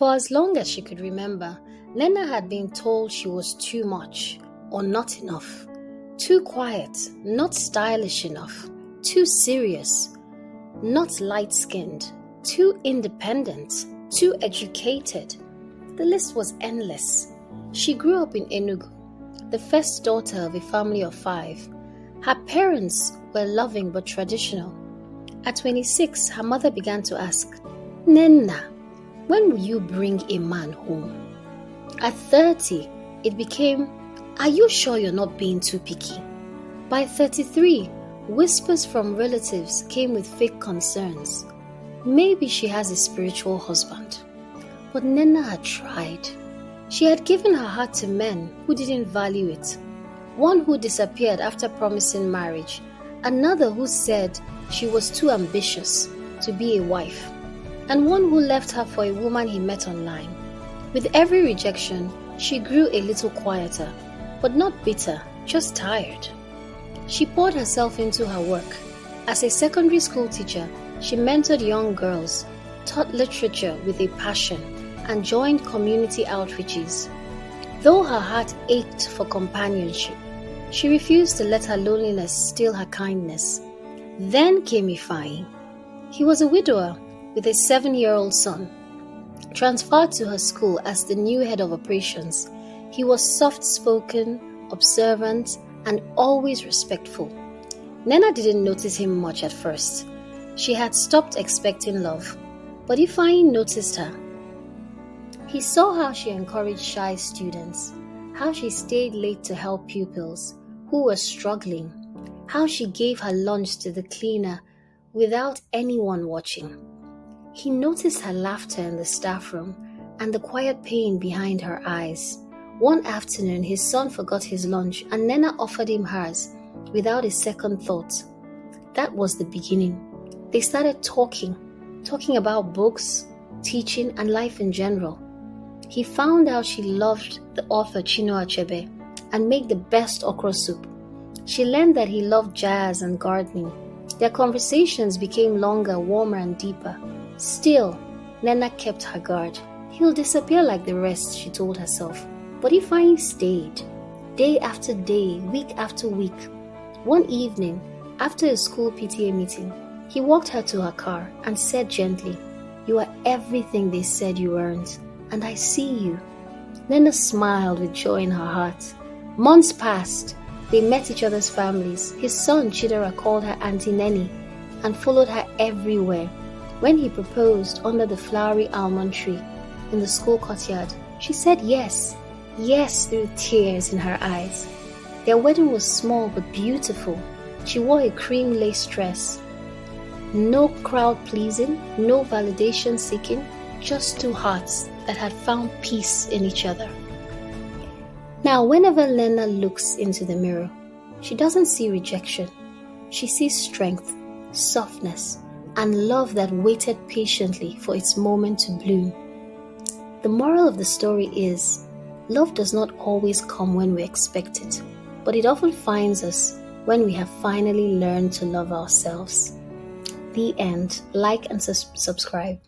For as long as she could remember, Nena had been told she was too much or not enough, too quiet, not stylish enough, too serious, not light-skinned, too independent, too educated. The list was endless. She grew up in Enugu, the first daughter of a family of 5. Her parents were loving but traditional. At 26, her mother began to ask, "Nena, when will you bring a man home?" At 30, it became, "Are you sure you're not being too picky?" By 33, whispers from relatives came with fake concerns. Maybe she has a spiritual husband. But Nena had tried. She had given her heart to men who didn't value it. One who disappeared after promising marriage. Another who said she was too ambitious to be a wife. And one who left her for a woman he met online. With every rejection, she grew a little quieter, but not bitter, just tired. She poured herself into her work. As a secondary school teacher, she mentored young girls, taught literature with a passion, and joined community outreaches. Though her heart ached for companionship, she refused to let her loneliness steal her kindness. Then came Ifeanyi. He was a widower with a 7-year-old son. Transferred to her school as the new head of operations, he was soft-spoken, observant, and always respectful. Nena didn't notice him much at first. She had stopped expecting love, but Ifeanyi noticed her. He saw how she encouraged shy students, how she stayed late to help pupils who were struggling, how she gave her lunch to the cleaner without anyone watching. He noticed her laughter in the staff room and the quiet pain behind her eyes. One afternoon, his son forgot his lunch and Nena offered him hers without a second thought. That was the beginning. They started talking about books, teaching, and life in general. He found out she loved the author Chinua Achebe and made the best okra soup. She learned that he loved jazz and gardening. Their conversations became longer, warmer, and deeper. Still, Nena kept her guard. He'll disappear like the rest, she told herself. But Ifeanyi stayed. Day after day, week after week. One evening, after a school PTA meeting, he walked her to her car and said gently, "You are everything they said you weren't, and I see you." Nena smiled with joy in her heart. Months passed. They met each other's families. His son, Chidera, called her Auntie Nenny and followed her everywhere. When he proposed under the flowery almond tree in the school courtyard, she said yes through tears in her eyes. Their wedding was small but beautiful. She wore a cream lace dress. No crowd pleasing, no validation seeking, just 2 hearts that had found peace in each other. Now, whenever Nena looks into the mirror, she doesn't see rejection. She sees strength, softness, and love that waited patiently for its moment to bloom. The moral of the story is, love does not always come when we expect it, but it often finds us when we have finally learned to love ourselves. The end. Like and subscribe.